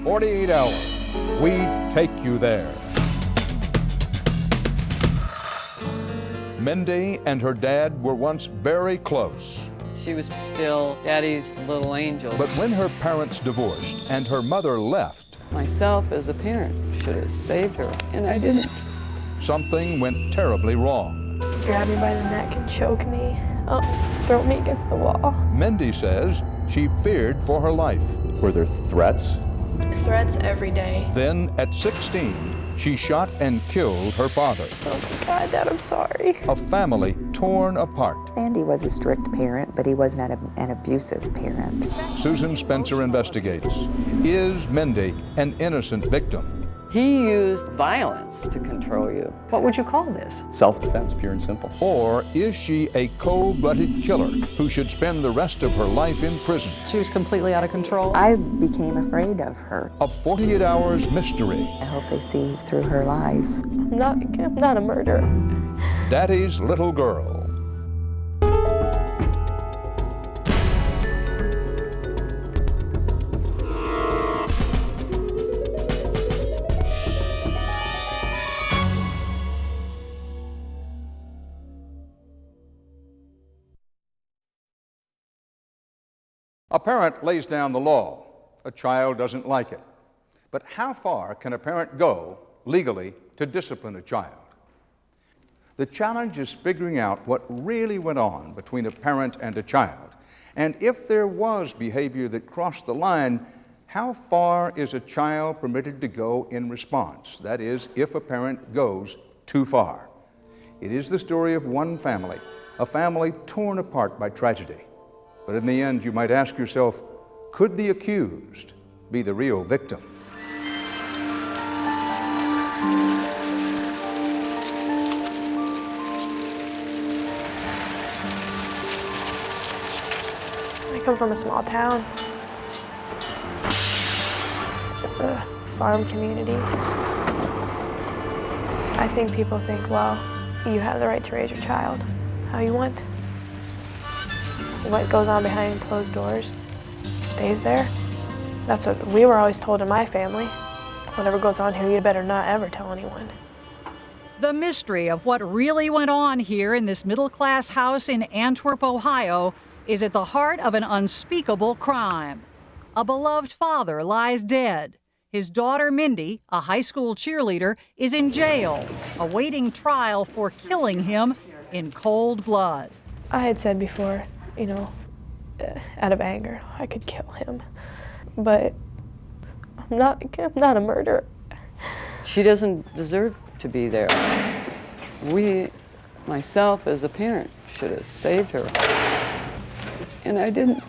48 hours, we take you there. Mindy and her dad were once very close. She was still Daddy's little angel. But when her parents divorced and her mother left, myself as a parent should have saved her, and I didn't. something went terribly wrong. Grab me by the neck and choke me, throw me against the wall. Mindy says she feared for her life. Were there threats? Threats every day. Then, at 16, she shot and killed her father. Oh my God, Dad, I'm sorry. A family torn apart. Andy was a strict parent, but he was not an abusive parent. Susan Spencer investigates. Is Mindy an innocent victim? He used violence to control you. What would you call this? Self-defense, pure and simple. Or is she a cold-blooded killer who should spend the rest of her life in prison? She was completely out of control. I became afraid of her. A 48 hours mystery. I hope they see through her lies. I'm not a murderer. Daddy's little girl. A parent lays down the law. A child doesn't like it. But how far can a parent go legally to discipline a child? The challenge is figuring out what really went on between a parent and a child. And if there was behavior that crossed the line, how far is a child permitted to go in response? That is, if a parent goes too far. It is the story of one family, a family torn apart by tragedy. But in the end, you might ask yourself, could the accused be the real victim? I come from a small town. It's a farm community. I think people think, well, you have the right to raise your child how you want. What goes on behind closed doors stays there. That's what we were always told in my family. Whatever goes on here, you better not ever tell anyone. The mystery of what really went on here in this middle-class house in Antwerp, Ohio, is at the heart of an unspeakable crime. A beloved father lies dead. His daughter, Mindy, a high school cheerleader, is in jail, awaiting trial for killing him in cold blood. I had said before, you know, out of anger, I could kill him. But I'm not a murderer. She doesn't deserve to be there. Myself as a parent should have saved her, and I didn't.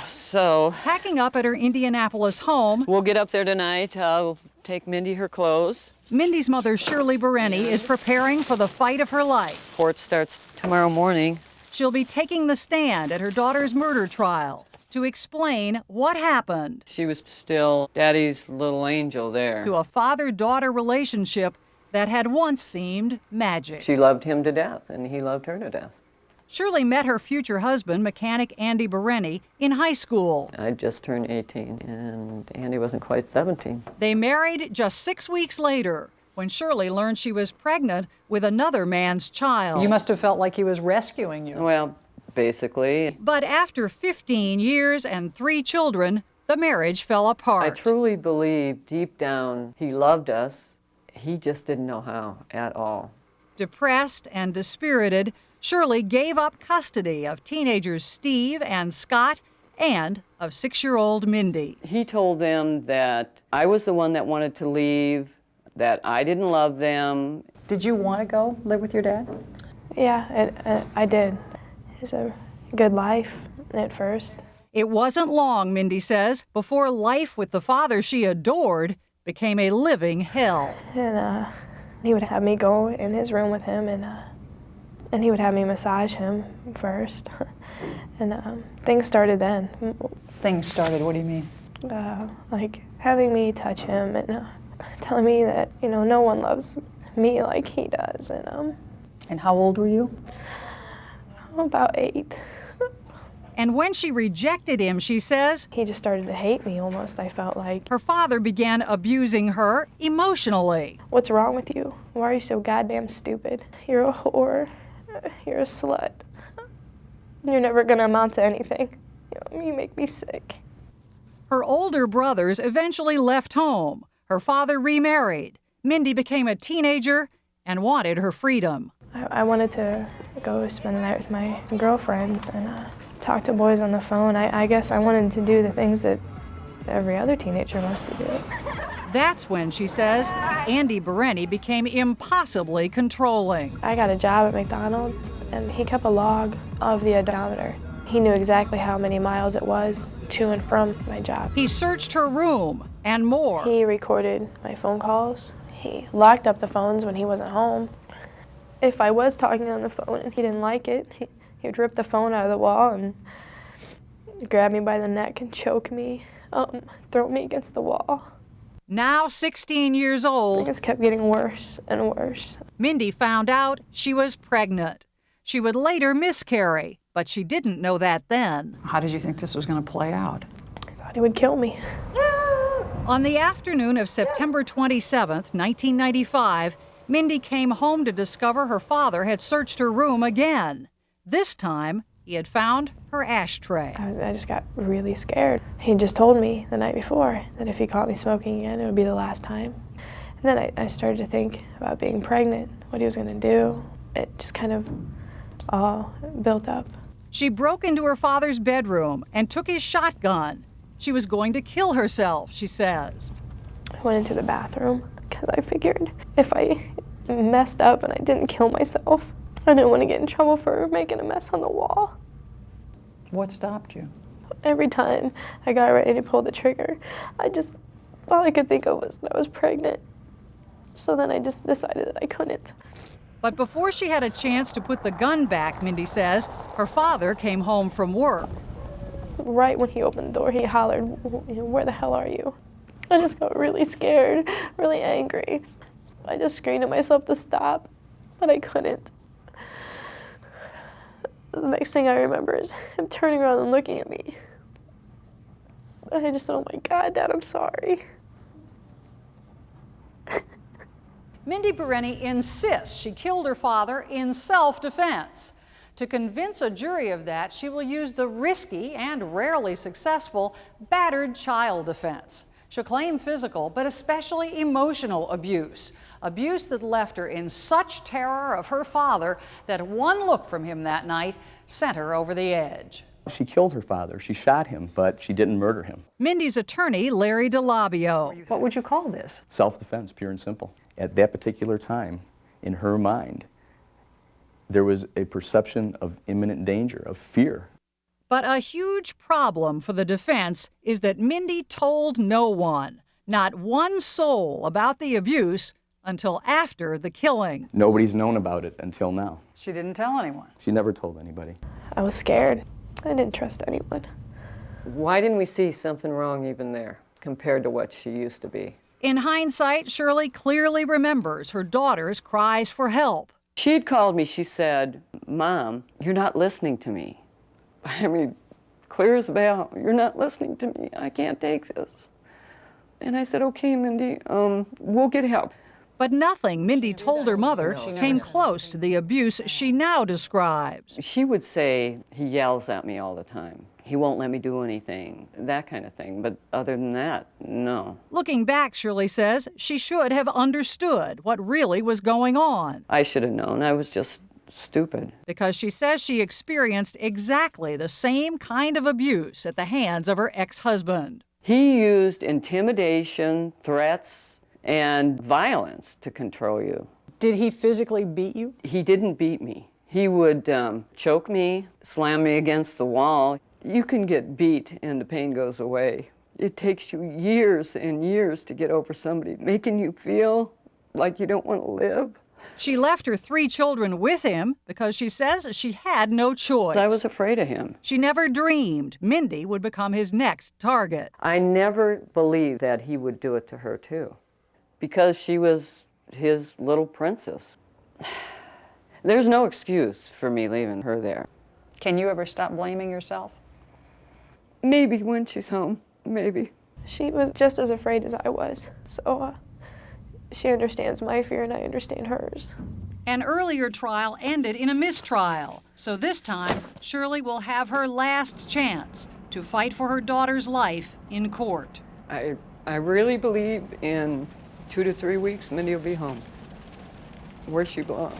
So, Packing up at her Indianapolis home, we'll get up there tonight. I'll take Mindy her clothes. Mindy's mother, Shirley Bereni, is preparing for the fight of her life. Court starts tomorrow morning. She'll be taking the stand at her daughter's murder trial to explain what happened She was still Daddy's little angel there. to a father-daughter relationship that had once seemed magic. She loved him to death, and he loved her to death. Shirley met her future husband, mechanic Andy Bereni, in high school. I just turned 18, and Andy wasn't quite 17. They married just 6 weeks later, when Shirley learned she was pregnant with another man's child. You must have felt like he was rescuing you. Well, basically. But after 15 years and 3 children, the marriage fell apart. I truly believe deep down he loved us. He just didn't know how at all. Depressed and dispirited, Shirley gave up custody of teenagers Steve and Scott and of 6-year-old Mindy. He told them that I was the one that wanted to leave, that I didn't love them. Did you want to go live with your dad? Yeah, I did. It was a good life at first. It wasn't long, Mindy says, before life with the father she adored became a living hell. And he would have me go in his room with him, and he would have me massage him first. And things started then. Things started, what do you mean? Like having me touch him and telling me that, you know, no one loves me like he does. And how old were you? about 8. And when she rejected him, she says, He just started to hate me almost, I felt like. her father began abusing her emotionally. What's wrong with you? Why are you so goddamn stupid? You're a whore. You're a slut. You're never gonna amount to anything. You make me sick. Her older brothers eventually left home. Her father remarried. Mindy became a teenager and wanted her freedom. I wanted to go spend the night with my girlfriends and talk to boys on the phone. I guess I wanted to do the things that every other teenager wants to do. That's when, she says, Andy Bereni became impossibly controlling. I got a job at McDonald's, and he kept a log of the odometer. He knew exactly how many miles it was to and from my job. He searched her room and more. He recorded my phone calls. He locked up the phones when he wasn't home. If I was talking on the phone and he didn't like it, he would rip the phone out of the wall and grab me by the neck and choke me, throw me against the wall. Now 16 years It old, just kept getting worse and worse. Mindy found out she was pregnant. She would later miscarry, but she didn't know that then. How did you think this was going to play out? I thought he would kill me. On the afternoon of September 27th, 1995, Mindy came home to discover her father had searched her room again. This time, he had found her ashtray. I just got really scared. He just told me the night before that if he caught me smoking again, it would be the last time. And then I started to think about being pregnant, what he was going to do. It just kind of all built up. She broke into her father's bedroom and took his shotgun. She was going to kill herself, she says. I went into the bathroom because I figured if I messed up and I didn't kill myself, I didn't want to get in trouble for making a mess on the wall. What stopped you? Every time I got ready to pull the trigger, all I could think of was that I was pregnant. So then I just decided that I couldn't. But before she had a chance to put the gun back, Mindy says, her father came home from work. Right when he opened the door, he hollered, "Where the hell are you?" I just got really scared, really angry. I just screamed at myself to stop, but I couldn't. The next thing I remember is him turning around and looking at me. I just said, "Oh my God, Dad, I'm sorry." Mindy Bereni insists she killed her father in self-defense. To convince a jury of that, she will use the risky and rarely successful battered child defense. She'll claim physical, but especially emotional abuse. Abuse that left her in such terror of her father that one look from him that night sent her over the edge. She killed her father. She shot him, but she didn't murder him. Mindy's attorney, Larry DeLabio. What would you call this? Self-defense, pure and simple. At that particular time, in her mind, there was a perception of imminent danger, of fear. But a huge problem for the defense is that Mindy told no one, not one soul, about the abuse until after the killing. Nobody's known about it until now. She didn't tell anyone. She never told anybody. I was scared. I didn't trust anyone. Why didn't we see something wrong even there compared to what she used to be? In hindsight, Shirley clearly remembers her daughter's cries for help. She had called me, she said, "Mom, you're not listening to me." I mean, clear as a bell, "You're not listening to me. I can't take this." And I said, "Okay, Mindy, we'll get help." But nothing Mindy told her mother came close to the abuse she now describes. She would say, "He yells at me all the time. He won't let me do anything," that kind of thing. But other than that, no. Looking back, Shirley says, she should have understood what really was going on. I should have known. I was just stupid. Because she says she experienced exactly the same kind of abuse at the hands of her ex-husband. He used intimidation, threats, and violence to control you. Did he physically beat you? He didn't beat me. He would choke me, slam me against the wall. You can get beat and the pain goes away. It takes you years and years to get over somebody making you feel like you don't want to live. She left her 3 children with him because she says she had no choice. I was afraid of him. She never dreamed Mindy would become his next target. I never believed that he would do it to her too, because she was his little princess. There's no excuse for me leaving her there. Can you ever stop blaming yourself? Maybe when she's home, maybe. She was just as afraid as I was, so she understands my fear and I understand hers. An earlier trial ended in a mistrial, so this time Shirley will have her last chance to fight for her daughter's life in court. I really believe in 2 to 3 weeks, Mindy will be home, where she belongs.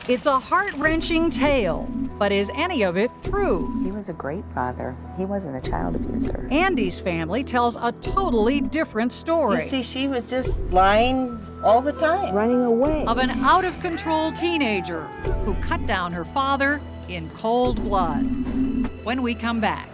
It's a heart-wrenching tale, but is any of it true? He was a great father. He wasn't a child abuser. Andy's family tells a totally different story. You see, she was just lying all the time. Running away. Of an out-of-control teenager who cut down her father in cold blood. When we come back.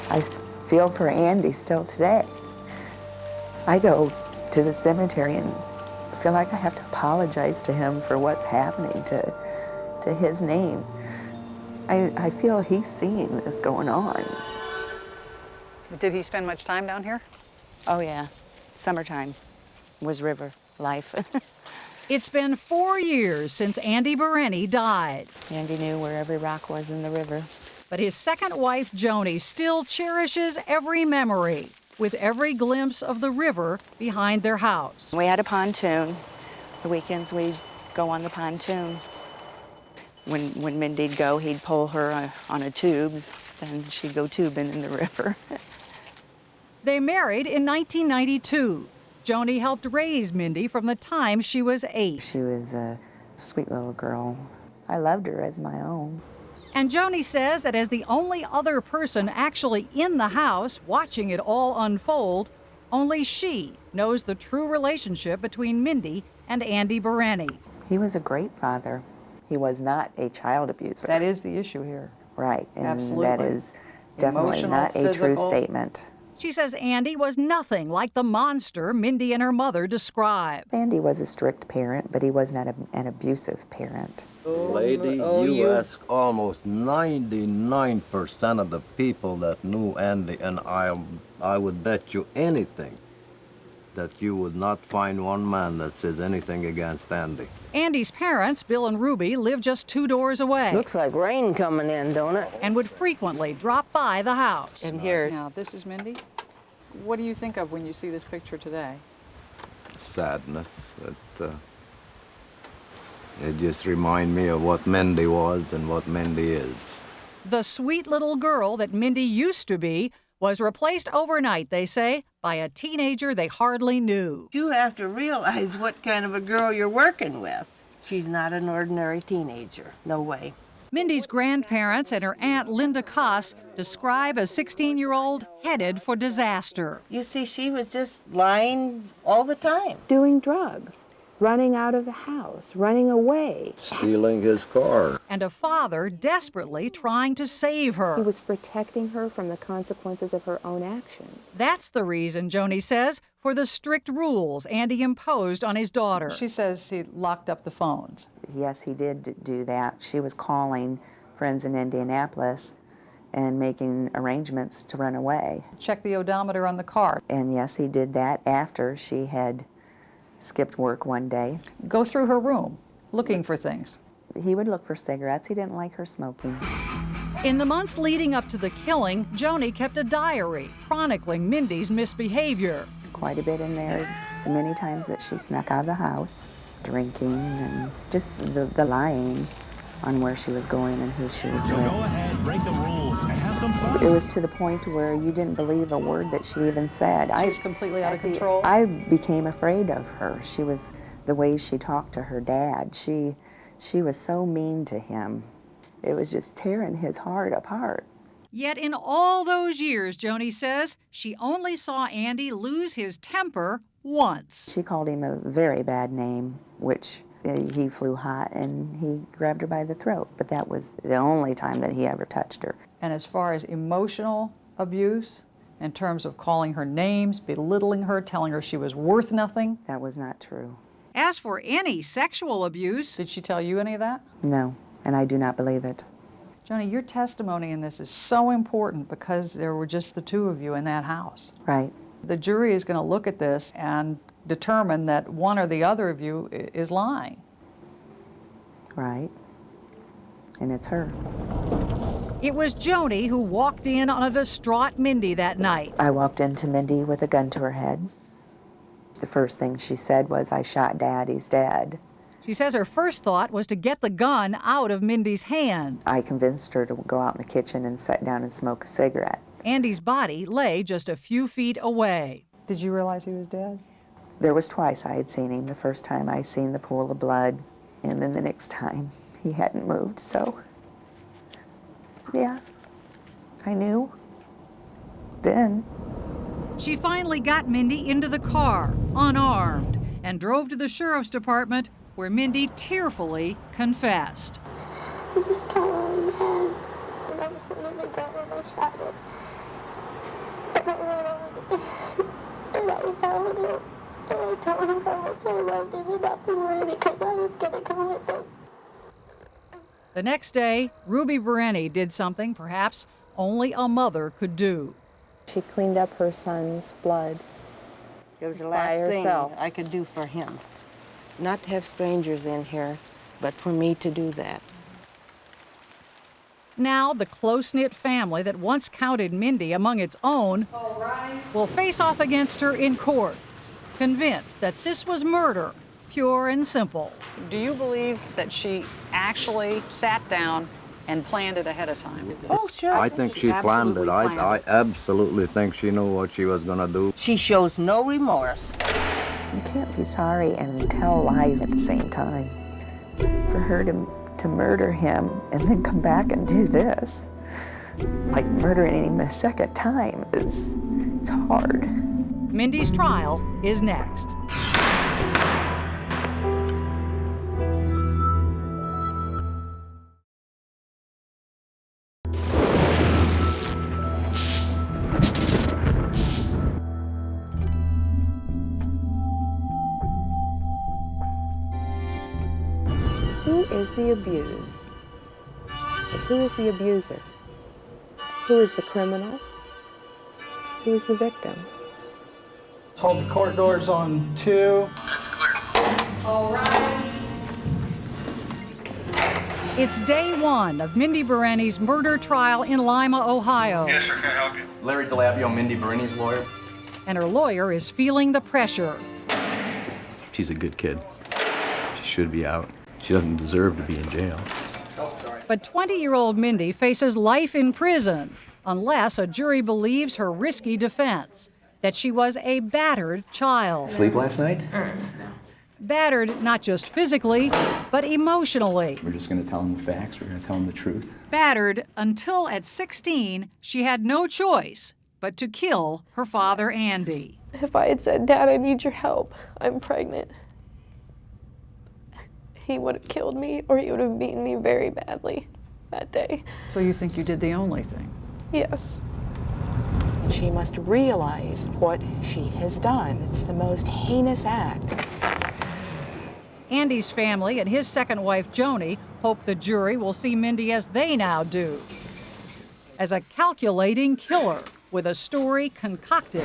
I feel for Andy still today. I go to the cemetery and feel like I have to apologize to him for what's happening to his name. I feel he's seeing this going on. Did he spend much time down here? Oh yeah, summertime was river life. It's been 4 years since Andy Bereni died. Andy knew where every rock was in the river. But his second wife, Joni, still cherishes every memory, with every glimpse of the river behind their house. We had a pontoon. The weekends we'd go on the pontoon. When Mindy'd go, he'd pull her on a tube, and she'd go tubing in the river. They married in 1992. Joni helped raise Mindy from the time she was 8. She was a sweet little girl. I loved her as my own. And Joni says that as the only other person actually in the house watching it all unfold, only she knows the true relationship between Mindy and Andy Bereni. He was a great father. He was not a child abuser. That is the issue here. Right, and Absolutely. that is definitely Emotional, not a true physical. statement. She says Andy was nothing like the monster Mindy and her mother described. Andy was a strict parent, but he was not an abusive parent. Lady, you ask almost 99% of the people that knew Andy, and I would bet you anything that you would not find one man that says anything against Andy. Andy's parents, Bill and Ruby, live just 2 doors away. Looks like rain coming in, don't it? And would frequently drop by the house. And here, Now, this is Mindy. What do you think of when you see this picture today? Sadness. It just reminds me of what Mindy was and what Mindy is. The sweet little girl that Mindy used to be was replaced overnight, they say, by a teenager they hardly knew. you have to realize what kind of a girl you're working with. She's not an ordinary teenager. No way. Mindy's grandparents and her aunt Linda Koss describe a 16-year-old headed for disaster. You see, she was just lying all the time. Doing drugs, running out of the house, running away. Stealing his car. And a father desperately trying to save her. He was protecting her from the consequences of her own actions. That's the reason, Joni says, for the strict rules Andy imposed on his daughter. She says he locked up the phones. Yes, he did do that. She was calling friends in Indianapolis and making arrangements to run away. Check the odometer on the car. And yes, he did that after she had skipped work one day. Go through her room, looking for things. He would look for cigarettes. He didn't like her smoking. In the months leading up to the killing, Joni kept a diary chronicling Mindy's misbehavior. Quite a bit in there. The many times that she snuck out of the house, drinking, and just the lying on where she was going and who she was with. Go ahead, break the rules, and have some fun. It was to the point where you didn't believe a word that she even said. She was completely out of control. I became afraid of her. She was, the way she talked to her dad, she was so mean to him. It was just tearing his heart apart. Yet in all those years, Joni says, she only saw Andy lose his temper once. She called him a very bad name, which he flew hot and he grabbed her by the throat. But that was the only time that he ever touched her. And as far as emotional abuse, in terms of calling her names, belittling her, telling her she was worth nothing? That was not true. As for any sexual abuse, did she tell you any of that? No, and I do not believe it. Joni, your testimony in this is so important because there were just the two of you in that house. Right. The jury is going to look at this and determine that one or the other of you is lying. Right. And it's her. It was Joni who walked in on a distraught Mindy that night. I walked into Mindy with a gun to her head. The first thing she said was, "I shot Dad, he's dead." She says her first thought was to get the gun out of Mindy's hand. I convinced her to go out in the kitchen and sit down and smoke a cigarette. Andy's body lay just a few feet away. Did you realize he was dead? There was twice I had seen him. The first time I seen the pool of blood, and then the next time he hadn't moved, so yeah, I knew then. She finally got Mindy into the car, unarmed, and drove to the sheriff's department where Mindy tearfully confessed. I just told him and I was sitting in the gun and I shot it. And I ran over and I found him. And I told him how much I loved him and not to worry because I was going to go with him. The next day, Ruby Bereni did something perhaps only a mother could do. She cleaned up her son's blood. It was the by last thing herself. I could do for him. Not to have strangers in here, but for me to do that. Now, the close-knit family that once counted Mindy among its own will face off against her in court, convinced that this was murder, pure and simple. Do you believe that she actually sat down and planned it ahead of time? Oh, sure. I think she planned it. I absolutely think she knew what she was going to do. She shows no remorse. You can't be sorry and tell lies at the same time. For her to murder him and then come back and do this, like murdering him a second time, it's hard. Mindy's trial is next. Who is the abused? But who is the abuser? Who is the criminal? Who is the victim? Hold the court doors on 2. All rise. It's day one of Mindy Bereni's murder trial in Lima, Ohio. Yes, sir, can I help you? Larry DeLabio, Mindy Bereni's lawyer. And her lawyer is feeling the pressure. She's a good kid. She should be out. She doesn't deserve to be in jail. But 20-year-old Mindy faces life in prison unless a jury believes her risky defense, that she was a battered child. Sleep last night? Battered not just physically, but emotionally. We're just going to tell him the facts. We're going to tell him the truth. Battered until at 16, she had no choice but to kill her father, Andy. If I had said, "Dad, I need your help, I'm pregnant," he would have killed me or he would have beaten me very badly that day. So you think you did the only thing? Yes. She must realize what she has done. It's the most heinous act. Andy's family and his second wife, Joni, hope the jury will see Mindy as they now do, as a calculating killer with a story concocted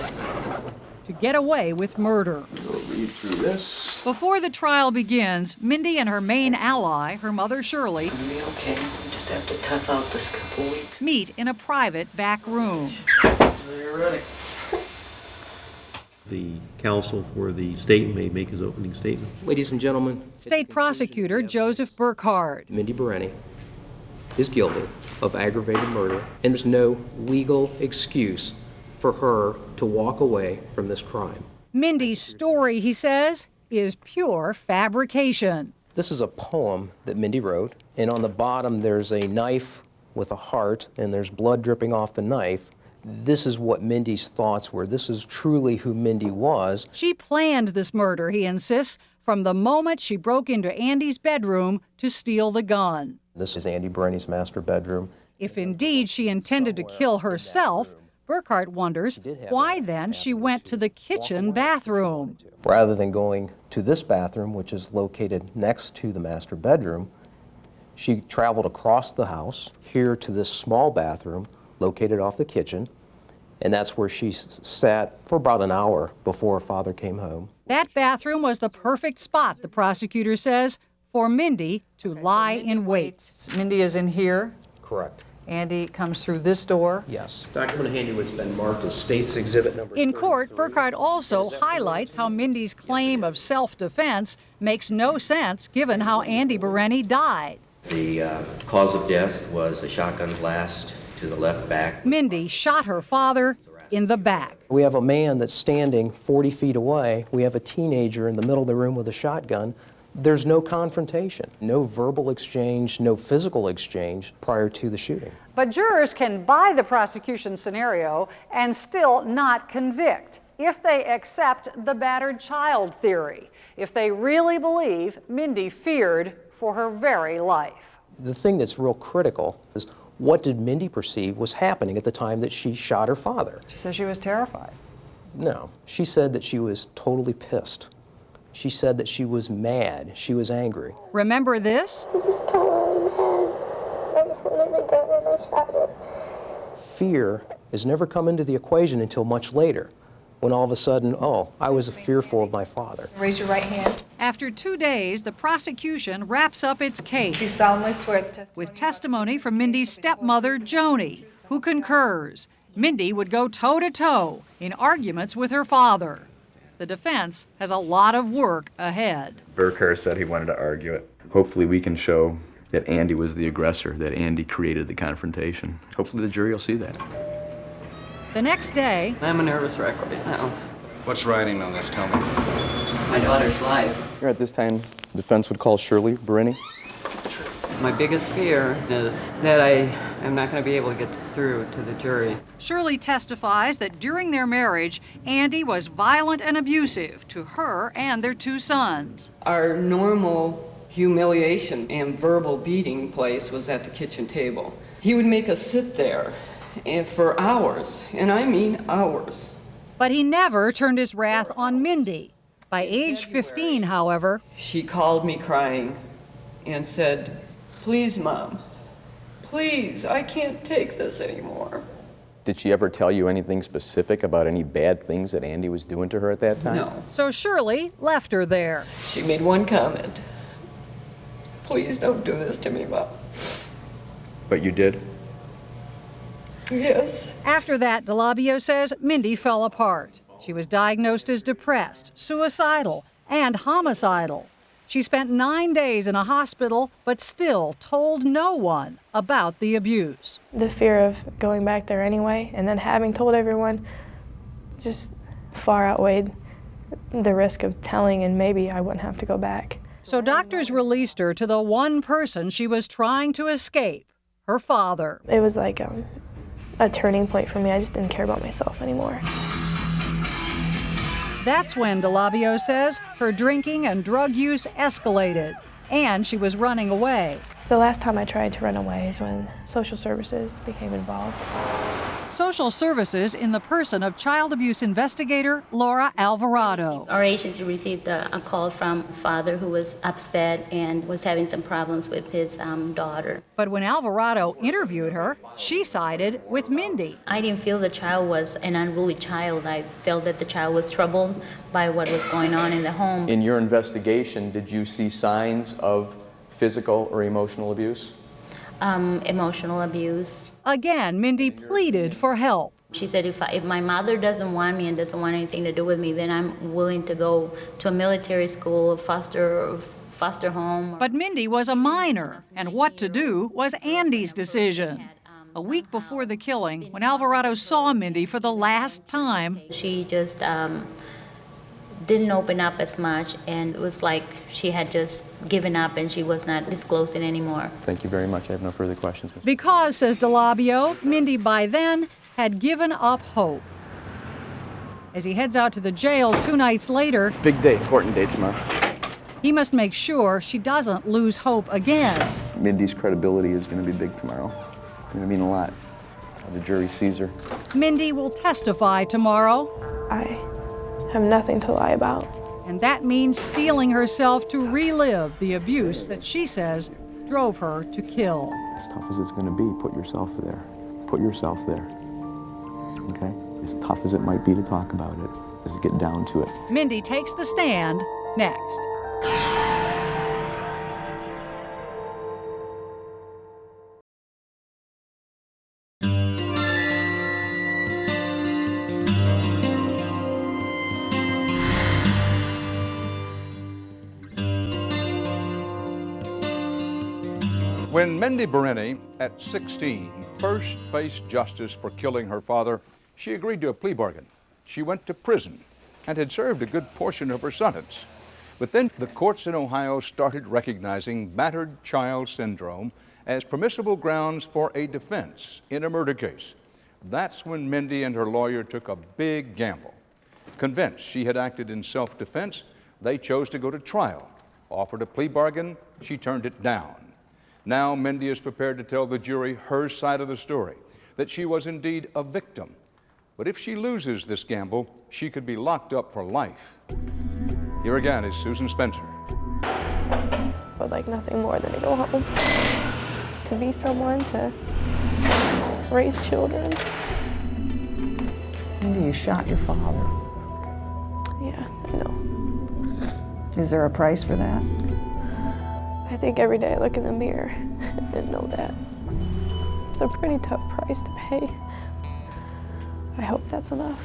to get away with murder. We'll read through this. Before the trial begins, Mindy and her main ally, her mother Shirley, It'll be okay. Just have to tough out this couple weeks. meet in a private back room. You're ready. The counsel for the state may make his opening statement. Ladies and gentlemen, State Prosecutor Joseph Burkhardt. Mindy Bereni is guilty of aggravated murder, and there's no legal excuse for her to walk away from this crime. Mindy's story, he says, is pure fabrication. This is a poem that Mindy wrote, and on the bottom there's a knife with a heart, and there's blood dripping off the knife. This is what Mindy's thoughts were. This is truly who Mindy was. She planned this murder, he insists, from the moment she broke into Andy's bedroom to steal the gun. This is Andy Bereni's master bedroom. If indeed she intended to kill herself, Burkhardt wonders why then she went to the kitchen bathroom. Rather than going to this bathroom, which is located next to the master bedroom, She traveled across the house here to this small bathroom located off the kitchen, and that's where she sat for about an hour before her father came home. That bathroom was the perfect spot, the prosecutor says, for Mindy to lie in wait. Mindy is in here. Correct. Andy comes through this door. Yes. Document handy has been marked as State's Exhibit number In court, Burkhardt also highlights how Mindy's claim of self-defense makes no sense given how Andy Bereni died. The cause of death was a shotgun blast to the left back. Mindy shot her father in the back. We have a man that's standing 40 feet away. We have a teenager in the middle of the room with a shotgun. There's no confrontation, no verbal exchange, no physical exchange prior to the shooting. But jurors can buy the prosecution scenario and still not convict if they accept the battered child theory, if they really believe Mindy feared for her very life. The thing that's real critical is what did Mindy perceive was happening at the time that she shot her father? She said she was terrified. No, she said that she was totally pissed. She said that she was mad, she was angry. Remember this? Fear has never come into the equation until much later, when all of a sudden, oh, I was fearful of my father. Raise your right hand. After 2 days, the prosecution wraps up its case. Do solemnly swear the testimony with testimony from Mindy's stepmother, Joni, who concurs. Mindy would go toe-to-toe in arguments with her father. The defense has a lot of work ahead. Burkhardt said he wanted to argue it. Hopefully we can show that Andy was the aggressor, that Andy created the confrontation. Hopefully the jury will see that. The next day... I'm a nervous wreck right now. What's writing on this? Tell me. My daughter's life. Here at this time, the defense would call Shirley Bereni. My biggest fear is that I am not going to be able to get through to the jury. Shirley testifies that during their marriage, Andy was violent and abusive to her and their 2 sons. Our normal humiliation and verbal beating place was at the kitchen table. He would make us sit there for hours, and I mean hours. But he never turned his wrath on Mindy. By age 15, however, she called me crying and said, "Please, Mom, please, I can't take this anymore." Did she ever tell you anything specific about any bad things that Andy was doing to her at that time? No. So Shirley left her there. She made one comment. "Please don't do this to me, Mom." But you did? Yes. After that, DeLabio says Mindy fell apart. She was diagnosed as depressed, suicidal, and homicidal. She spent 9 days in a hospital, but still told no one about the abuse. The fear of going back there anyway, and then having told everyone, just far outweighed the risk of telling, and maybe I wouldn't have to go back. So doctors released her to the one person she was trying to escape, her father. It was like a turning point for me. I just didn't care about myself anymore. That's when, DeLabio says, her drinking and drug use escalated, and she was running away. The last time I tried to run away is when social services became involved. Social services in the person of child abuse investigator Laura Alvarado. Our agency received a call from a father who was upset and was having some problems with his daughter. But when Alvarado interviewed her, she sided with Mindy. I didn't feel the child was an unruly child. I felt that the child was troubled by what was going on in the home. In your investigation, did you see signs of physical or emotional abuse? Emotional abuse. Again, Mindy pleaded for help. She said, if my mother doesn't want me and doesn't want anything to do with me, then I'm willing to go to a military school, foster home. But Mindy was a minor, and what to do was Andy's decision. A week before the killing, when Alvarado saw Mindy for the last time, she just didn't open up as much, and it was like she had just given up and she was not disclosing anymore. Thank you very much. I have no further questions. Because, says DeLabio, Mindy by then had given up hope. As he heads out to the jail 2 nights later, Big day, important day tomorrow. he must make sure she doesn't lose hope again. Mindy's credibility is going to be big tomorrow. It's going to mean a lot. The jury sees her. Mindy will testify tomorrow. I have nothing to lie about. And that means steeling herself to relive the abuse that she says drove her to kill. As tough as it's going to be, put yourself there. Put yourself there. Okay? As tough as it might be to talk about it, just get down to it. Mindy takes the stand next. When Mindy Bereni, at 16, first faced justice for killing her father, she agreed to a plea bargain. She went to prison and had served a good portion of her sentence. But then the courts in Ohio started recognizing battered child syndrome as permissible grounds for a defense in a murder case. That's when Mindy and her lawyer took a big gamble. Convinced she had acted in self-defense, they chose to go to trial. Offered a plea bargain, she turned it down. Now Mindy is prepared to tell the jury her side of the story, that she was indeed a victim. But if she loses this gamble, she could be locked up for life. Here again is Susan Spencer. But like nothing more than to go home, to be someone, to raise children. Mindy, you shot your father. Yeah, I know. Is there a price for that? I think every day I look in the mirror and know that. It's a pretty tough price to pay. I hope that's enough.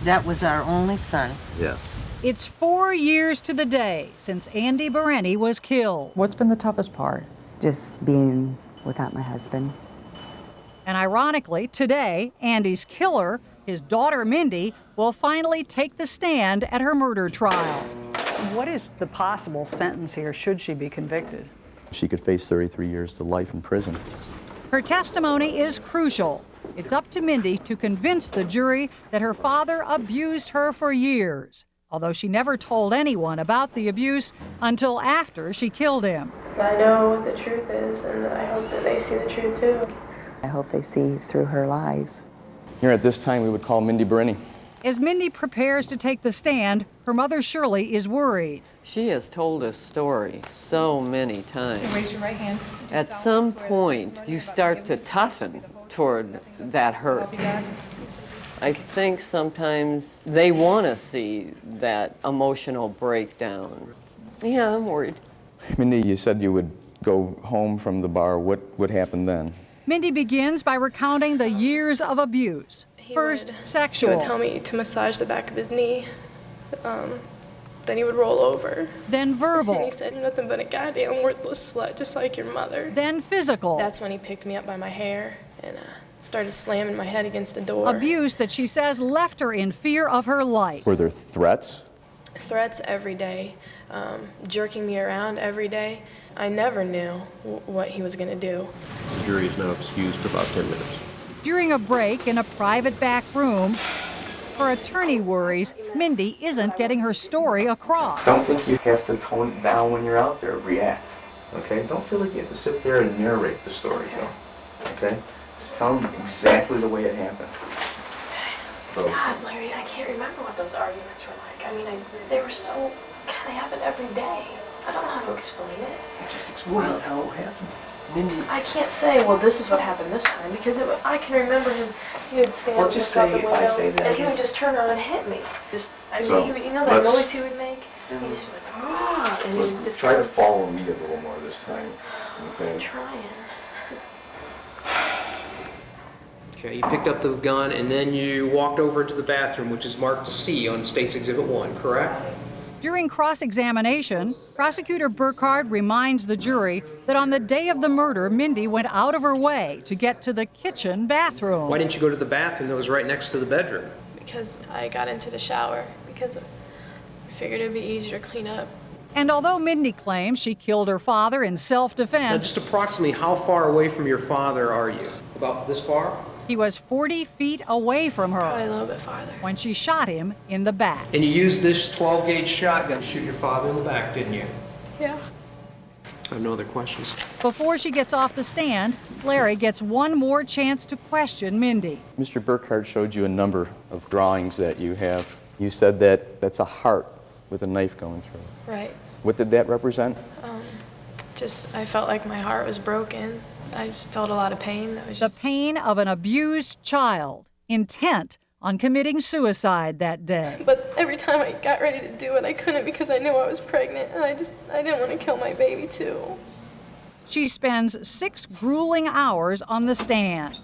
That was our only son. Yes. It's 4 years to the day since Andy Bereni was killed. What's been the toughest part? Just being without my husband. And ironically, today, Andy's killer, his daughter Mindy, will finally take the stand at her murder trial. What is the possible sentence here should she be convicted? She could face 33 years to life in prison. Her testimony is crucial. It's up to Mindy to convince the jury that her father abused her for years, although she never told anyone about the abuse until after she killed him. I know what the truth is, and I hope that they see the truth too. I hope they see through her lies. Here at this time, we would call Mindy Bereni. As Mindy prepares to take the stand, her mother Shirley is worried. She has told us story so many times. Raise your right hand. At some point, you start to toughen toward that hurt. I think sometimes they want to see that emotional breakdown. Yeah, I'm worried. Mindy, you said you would go home from the bar. What happened then? Mindy begins by recounting the years of abuse. First, sexual. He would tell me to massage the back of his knee. Then he would roll over. Then verbal. And he said, "You're nothing but a goddamn worthless slut, just like your mother." Then physical. That's when he picked me up by my hair and started slamming my head against the door. Abuse that she says left her in fear of her life. Were there threats? Threats every day, jerking me around every day. I never knew what he was going to do. The jury is now excused for about 10 minutes. During a break in a private back room, her attorney worries Mindy isn't getting her story across. Don't think you have to tone it down when you're out there, react, okay? Don't feel like you have to sit there and narrate the story, okay? Just tell them exactly the way it happened. God, Larry, I can't remember what those arguments were like. I mean, they were so, God, they happen every day. I don't know how to explain it. Just explain how it happened. Mindy. I can't say, well, this is what happened this time, because I can remember him. He would stand Or and just look out say, the if I window, say that, and he would just turn around and hit me. So, he would, you know that noise he would make? He would just be like, ah, and he would just Try to follow me a little more this time, okay? I'm trying. Okay, you picked up the gun and then you walked over to the bathroom, which is marked C on State's Exhibit 1, correct? During cross-examination, Prosecutor Burkhardt reminds the jury that on the day of the murder, Mindy went out of her way to get to the kitchen bathroom. Why didn't you go to the bathroom that was right next to the bedroom? Because I got into the shower, because I figured it'd be easier to clean up. And although Mindy claims she killed her father in Now, self-defense, just approximately how far away from your father are you? About this far? he was 40 feet away from her Probably a little bit farther. when she shot him in the back. And you used this 12-gauge shotgun to shoot your father in the back, didn't you? Yeah. I have no other questions. Before she gets off the stand, Larry gets one more chance to question Mindy. Mr. Burkhardt showed you a number of drawings that you have. You said that that's a heart with a knife going through it. Right. What did that represent? I felt like my heart was broken. I just felt a lot of pain. The pain of an abused child, intent on committing suicide that day. But every time I got ready to do it, I couldn't because I knew I was pregnant, and I didn't want to kill my baby too. She spends 6 grueling hours on the stand.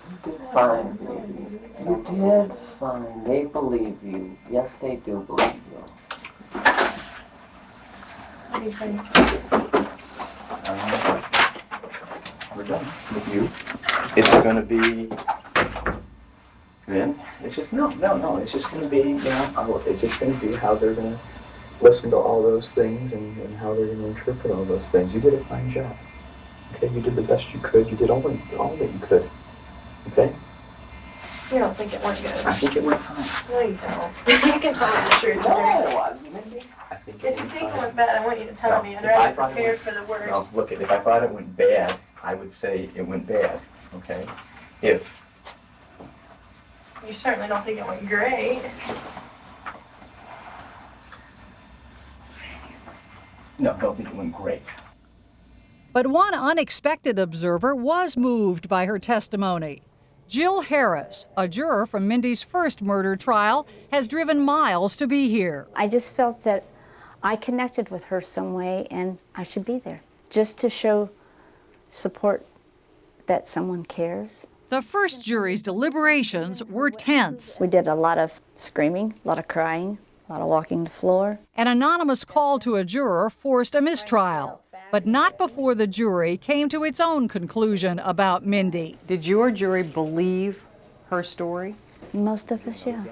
You did fine, baby. You did fine. They believe you. Yes, they do believe you. What do you think? We're done with you. It's gonna be good. It's just no. It's just gonna be, it's just gonna be how they're gonna listen to all those things and how they're gonna interpret all those things. You did a fine job. Okay, you did the best you could. You did all that you could. Okay. You don't think it went good? I think it went fine. No, you don't. You can tell me the truth. I think If you think it went bad, I want you to tell me. I'd rather prepare for the worst. No, look, if I thought it went bad, I would say it went bad. Okay. If You certainly don't think it went great. no, I don't think it went great. But one unexpected observer was moved by her testimony. Jill Harris, a juror from Mindy's first murder trial, has driven miles to be here. I just felt that I connected with her some way and I should be there just to show support that someone cares. The first jury's deliberations were tense. We did a lot of screaming, a lot of crying, a lot of walking the floor. An anonymous call to a juror forced a mistrial, but not before the jury came to its own conclusion about Mindy. Did your jury believe her story? Most of us, yeah.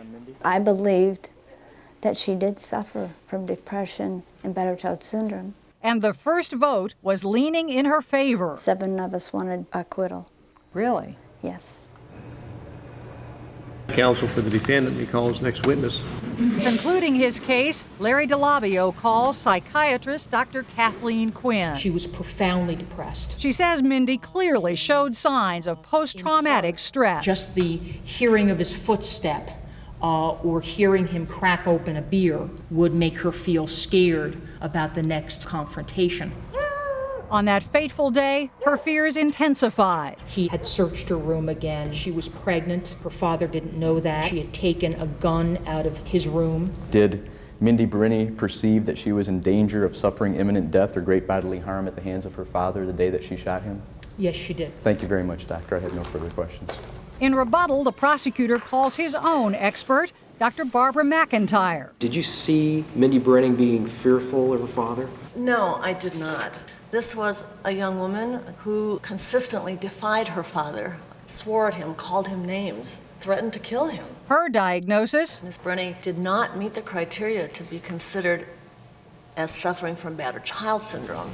I believed that she did suffer from depression and battered child syndrome. And the first vote was leaning in her favor. 7 of us wanted acquittal. Really? Yes. Counsel for the defendant recalls next witness. Concluding his case, Larry DeLabio calls psychiatrist Dr. Kathleen Quinn. She was profoundly depressed. She says Mindy clearly showed signs of post-traumatic stress. Just the hearing of his footstep or hearing him crack open a beer would make her feel scared about the next confrontation. On that fateful day, her fears intensified. He had searched her room again. She was pregnant. Her father didn't know that. She had taken a gun out of his room. Did Mindy Brenny perceive that she was in danger of suffering imminent death or great bodily harm at the hands of her father the day that she shot him? Yes, she did. Thank you very much, Doctor. I have no further questions. In rebuttal, the prosecutor calls his own expert, Dr. Barbara McIntyre. Did you see Mindy Brenning being fearful of her father? No, I did not. This was a young woman who consistently defied her father, swore at him, called him names, threatened to kill him. Her diagnosis? Ms. Brenny did not meet the criteria to be considered as suffering from battered child syndrome.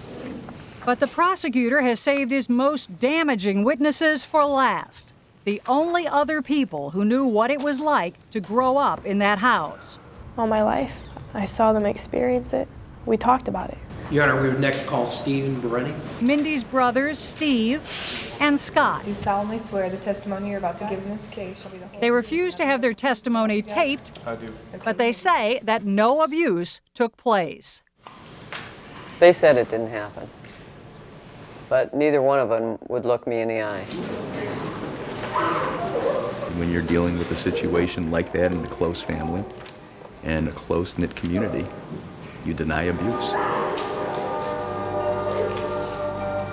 But the prosecutor has saved his most damaging witnesses for last. The only other people who knew what it was like to grow up in that house. All my life, I saw them experience it. We talked about it. Your Honor, we would next call Steve Brenning. Mindy's brothers, Steve and Scott. Do solemnly swear the testimony you're about to give in this case shall be the whole. They refuse to have their testimony taped, I do. but they say that no abuse took place. They said it didn't happen, but neither one of them would look me in the eye. When you're dealing with a situation like that in a close family and a close-knit community, you deny abuse.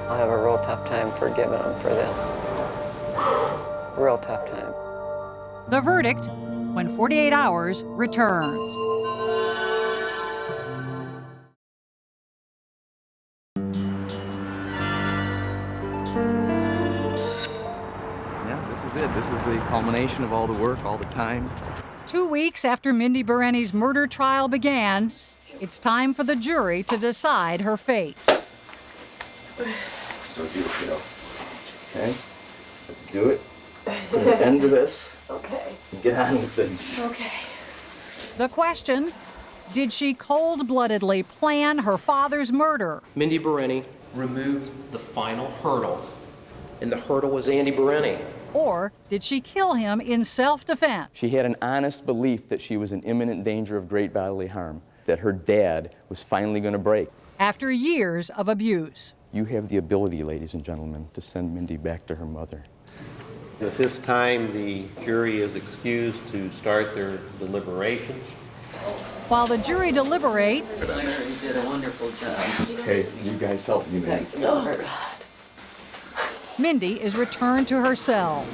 I'll have a real tough time forgiving them for this. Real tough time. The verdict, when 48 hours returns. Yeah, this is it. This is the culmination of all the work, all the time. 2 weeks after Mindy Brenny's murder trial began, it's time for the jury to decide her fate. So beautiful. Okay, let's do it. To the end of this. Okay. And get on with things. Okay. The question, did she cold-bloodedly plan her father's murder? Mindy Brenny removed the final hurdle, and the hurdle was Andy Brenny. Or did she kill him in self-defense? She had an honest belief that she was in imminent danger of great bodily harm. that her dad was finally going to break. After years of abuse. You have the ability, ladies and gentlemen, to send Mindy back to her mother. At this time, the jury is excused to start their deliberations. While the jury deliberates, You did a wonderful job. Hey, you guys helped me, man. Oh, God. Mindy is returned to her cell.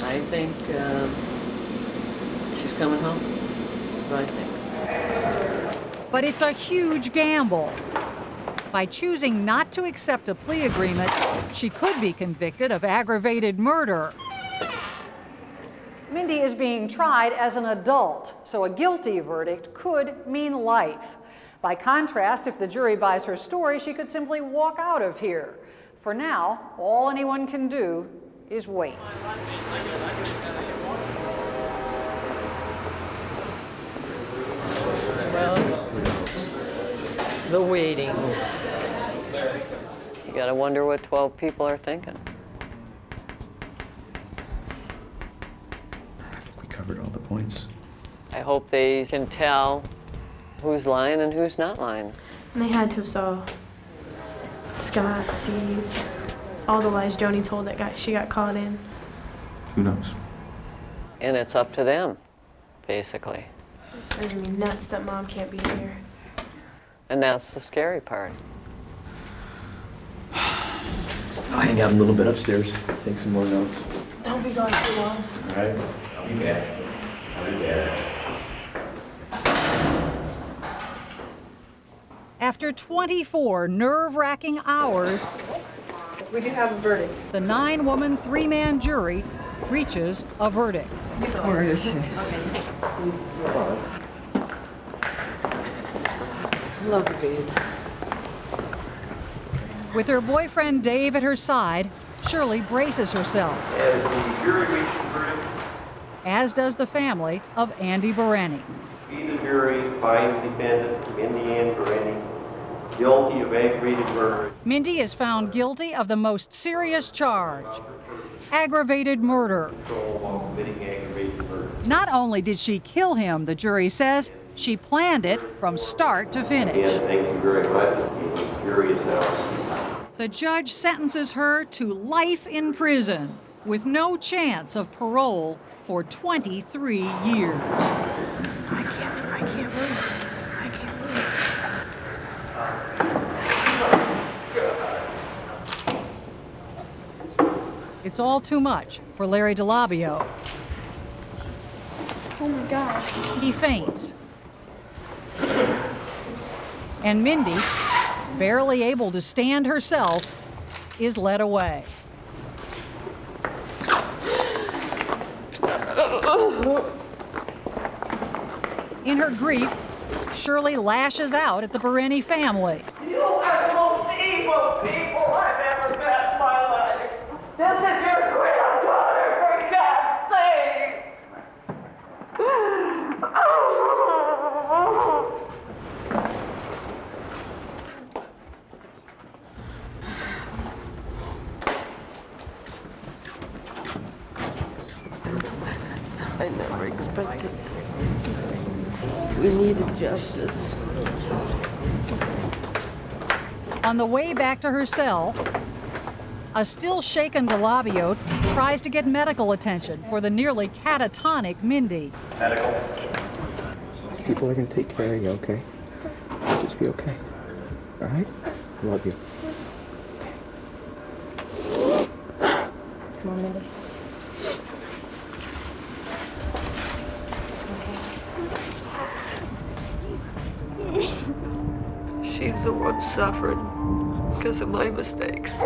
I think she's coming home. That's what I think. But it's a huge gamble. By choosing not to accept a plea agreement, she could be convicted of aggravated murder. Mindy is being tried as an adult, so a guilty verdict could mean life. By contrast, if the jury buys her story, she could simply walk out of here. For now, all anyone can do is wait. Well, the waiting. You gotta wonder what 12 people are thinking. We covered all the points. I hope they can tell who's lying and who's not lying. And they had to have saw Scott, Steve, all the lies Joni told that she got caught in. Who knows? And it's up to them, basically. It's driving me nuts that Mom can't be here. And that's the scary part. I'll hang out a little bit upstairs, take some more notes. Don't be gone too long. All right, I'll be back. I'll be back. After 24 nerve-wracking hours, We do have a verdict. the 9-woman, 3-man jury reaches a verdict. Where is she? Love you, babe. With her boyfriend Dave at her side, Shirley braces herself, As the jury reaches a verdict, as does the family of Andy Bereni. we, the jury, find defendant Mindy Ann Bereni guilty of aggravated murder. Mindy is found guilty of the most serious charge, aggravated murder. Control while committing aggravated murder. Not only did she kill him, the jury says, she planned it from start to finish. Again, thank you very much. The jury is now. The judge sentences her to life in prison with no chance of parole for 23 years. I can't believe It's all too much for Larry DeLabio. Oh my gosh. He faints. And Mindy, barely able to stand herself, is led away. In her grief, Shirley lashes out at the Bereni family. You are the most evil people I've ever met in my life. This is your granddaughter, for God's sake. I never expected. We needed justice. On the way back to her cell, a still shaken DeLabio tries to get medical attention for the nearly catatonic Mindy. Medical. These people are going to take care of you, okay? Just be okay. All right? I love you. Come on, Mindy. She's the one suffering because of my mistakes.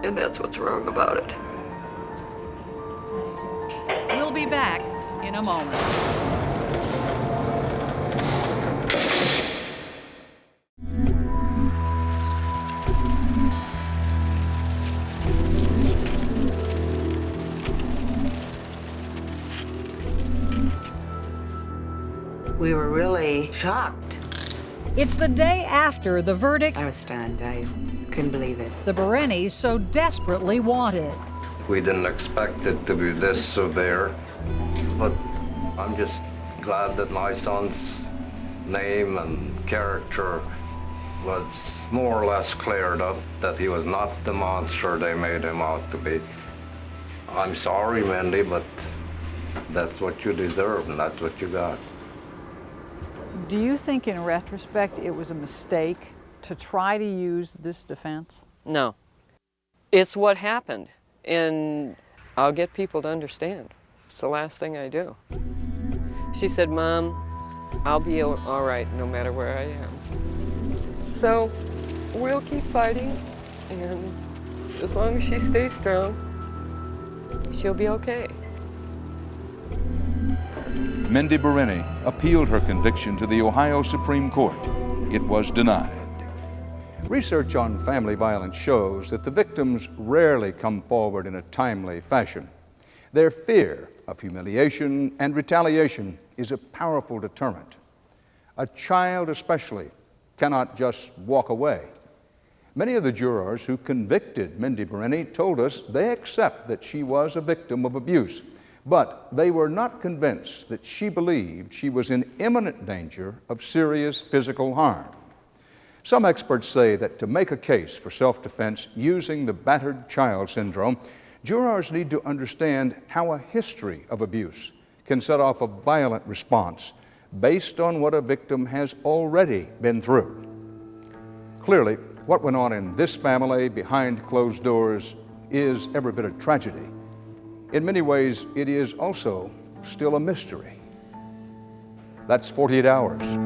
And that's what's wrong about it. We'll be back in a moment. We were really shocked. It's the day after the verdict. I was stunned. I couldn't believe it. The Berenis so desperately wanted. We didn't expect it to be this severe, but I'm just glad that my son's name and character was more or less cleared up, that he was not the monster they made him out to be. I'm sorry, Mindy, but that's what you deserve and that's what you got. Do you think in retrospect it was a mistake to try to use this defense? No. It's what happened, and I'll get people to understand. It's the last thing I do. She said, Mom, I'll be all right no matter where I am. So we'll keep fighting, and as long as she stays strong, she'll be okay. Mindy Berenny appealed her conviction to the Ohio Supreme Court. It was denied. Research on family violence shows that the victims rarely come forward in a timely fashion. Their fear of humiliation and retaliation is a powerful deterrent. A child especially cannot just walk away. Many of the jurors who convicted Mindy Berenny told us they accept that she was a victim of abuse, but they were not convinced that she believed she was in imminent danger of serious physical harm. Some experts say that to make a case for self-defense using the battered child syndrome, jurors need to understand how a history of abuse can set off a violent response based on what a victim has already been through. Clearly, what went on in this family behind closed doors is every bit a tragedy. In many ways, it is also still a mystery. That's 48 Hours.